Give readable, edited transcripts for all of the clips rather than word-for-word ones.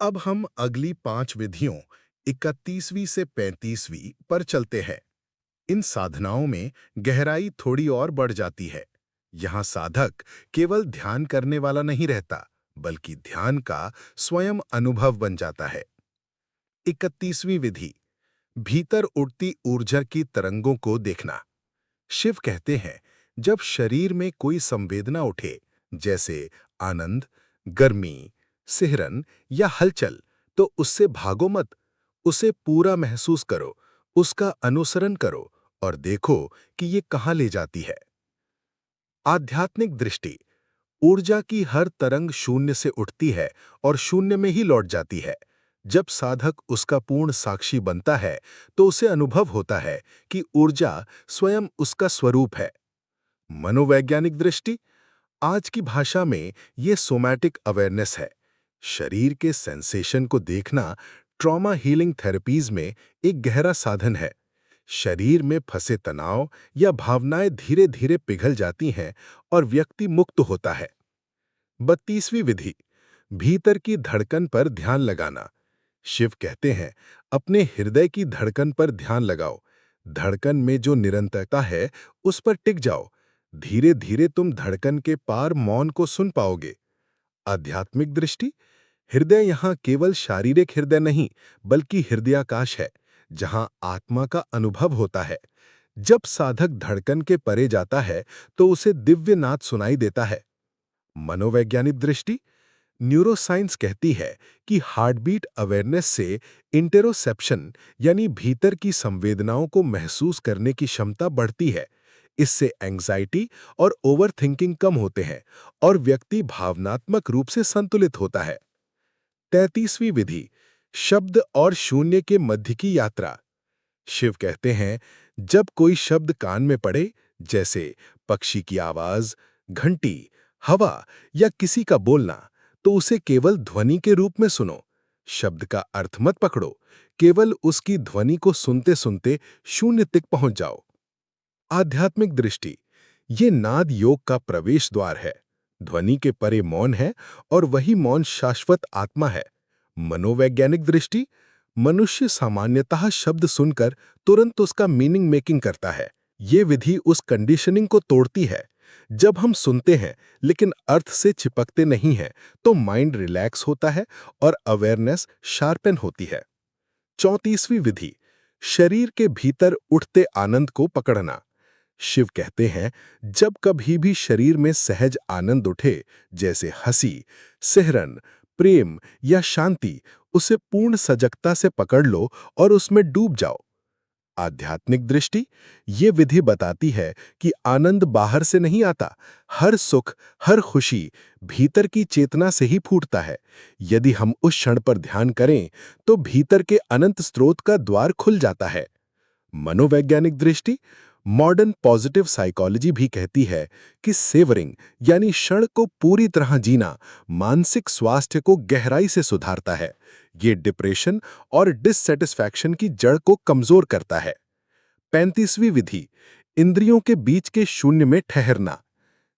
अब हम अगली 5 विधियों 31वीं से 35वीं पर चलते हैं। इन साधनाओं में गहराई थोड़ी और बढ़ जाती है। यहाँ साधक केवल ध्यान करने वाला नहीं रहता, बल्कि ध्यान का स्वयं अनुभव बन जाता है। 31वीं विधि, भीतर उठती ऊर्जा की तरंगों को देखना। शिव कहते हैं, जब शरीर में कोई संवेदना उठे, जैसे आनंद, गर्मी, सिहरन या हलचल, तो उससे भागो मत, उसे पूरा महसूस करो, उसका अनुसरण करो और देखो कि ये कहाँ ले जाती है। आध्यात्मिक दृष्टि, ऊर्जा की हर तरंग शून्य से उठती है और शून्य में ही लौट जाती है। जब साधक उसका पूर्ण साक्षी बनता है, तो उसे अनुभव होता है कि ऊर्जा स्वयं उसका स्वरूप है। मनोवैज्ञानिक दृष्टि, आज की भाषा में ये सोमैटिक अवेयरनेस है। शरीर के सेंसेशन को देखना ट्रॉमा हीलिंग थेरेपीज में एक गहरा साधन है। शरीर में फंसे तनाव या भावनाएं धीरे धीरे पिघल जाती हैं और व्यक्ति मुक्त होता है। 32वीं विधि, भीतर की धड़कन पर ध्यान लगाना। शिव कहते हैं, अपने हृदय की धड़कन पर ध्यान लगाओ। धड़कन में जो निरंतरता है, उस पर टिक जाओ। धीरे धीरे तुम धड़कन के पार मौन को सुन पाओगे। आध्यात्मिक दृष्टि, हृदय यहाँ केवल शारीरिक हृदय नहीं, बल्कि हृदयाकाश है, जहाँ आत्मा का अनुभव होता है। जब साधक धड़कन के परे जाता है, तो उसे दिव्य नाद सुनाई देता है। मनोवैज्ञानिक दृष्टि, न्यूरोसाइंस कहती है कि हार्टबीट अवेयरनेस से इंटेरोसेप्शन यानी भीतर की संवेदनाओं को महसूस करने की क्षमता बढ़ती है। इससे एंग्जाइटी और ओवरथिंकिंग कम होते हैं और व्यक्ति भावनात्मक रूप से संतुलित होता है। 33वीं विधि, शब्द और शून्य के मध्य की यात्रा। शिव कहते हैं, जब कोई शब्द कान में पड़े, जैसे पक्षी की आवाज, घंटी, हवा या किसी का बोलना, तो उसे केवल ध्वनि के रूप में सुनो। शब्द का अर्थ मत पकड़ो, केवल उसकी ध्वनि को सुनते सुनते शून्य तक पहुंच जाओ। आध्यात्मिक दृष्टि, ये नाद योग का प्रवेश द्वार है। ध्वनि के परे मौन है और वही मौन शाश्वत आत्मा है। मनोवैज्ञानिक दृष्टि, मनुष्य सामान्यतः शब्द सुनकर तुरंत उसका मीनिंग मेकिंग करता है। ये विधि उस कंडीशनिंग को तोड़ती है। जब हम सुनते हैं लेकिन अर्थ से चिपकते नहीं हैं, तो माइंड रिलैक्स होता है और अवेयरनेस शार्पन होती है। 34वीं विधि, शरीर के भीतर उठते आनंद को पकड़ना। शिव कहते हैं, जब कभी भी शरीर में सहज आनंद उठे, जैसे हंसी, सिहरन, प्रेम या शांति, उसे पूर्ण सजगता से पकड़ लो और उसमें डूब जाओ। आध्यात्मिक दृष्टि, ये विधि बताती है कि आनंद बाहर से नहीं आता। हर सुख, हर खुशी भीतर की चेतना से ही फूटता है। यदि हम उस क्षण पर ध्यान करें, तो भीतर के अनंत स्रोत का द्वार खुल जाता है। मनोवैज्ञानिक दृष्टि, मॉडर्न पॉजिटिव साइकोलॉजी भी कहती है कि सेवरिंग यानी क्षण को पूरी तरह जीना मानसिक स्वास्थ्य को गहराई से सुधारता है। ये डिप्रेशन और डिससैटिस्फैक्शन की जड़ को कमजोर करता है। 35वीं विधि, इंद्रियों के बीच के शून्य में ठहरना।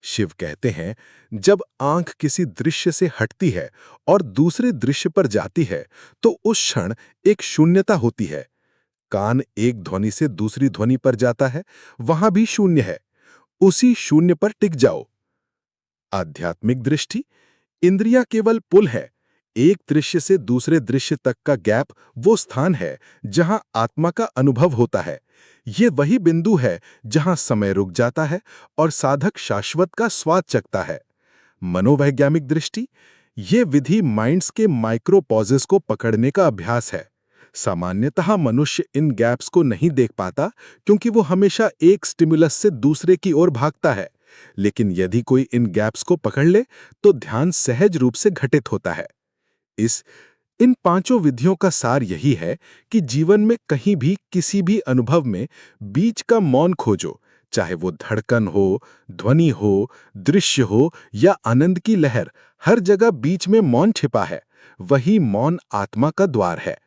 शिव कहते हैं, जब आंख किसी दृश्य से हटती है और दूसरे दृश्य पर जाती है, तो उस क्षण एक शून्यता होती है। कान एक ध्वनि से दूसरी ध्वनि पर जाता है, वहां भी शून्य है। उसी शून्य पर टिक जाओ। आध्यात्मिक दृष्टि, इंद्रियां केवल पुल है। एक दृश्य से दूसरे दृश्य तक का गैप वो स्थान है जहां आत्मा का अनुभव होता है। ये वही बिंदु है जहां समय रुक जाता है और साधक शाश्वत का स्वाद चखता है। मनोवैज्ञानिक दृष्टि, ये विधि माइंड्स के माइक्रो पॉजेस को पकड़ने का अभ्यास है। सामान्यतः मनुष्य इन गैप्स को नहीं देख पाता, क्योंकि वो हमेशा एक स्टिमुलस से दूसरे की ओर भागता है। लेकिन यदि कोई इन गैप्स को पकड़ ले, तो ध्यान सहज रूप से घटित होता है। इस इन पांचों विधियों का सार यही है कि जीवन में कहीं भी किसी भी अनुभव में बीच का मौन खोजो। चाहे वो धड़कन हो, ध्वनि हो, दृश्य हो या आनंद की लहर, हर जगह बीच में मौन छिपा है। वही मौन आत्मा का द्वार है।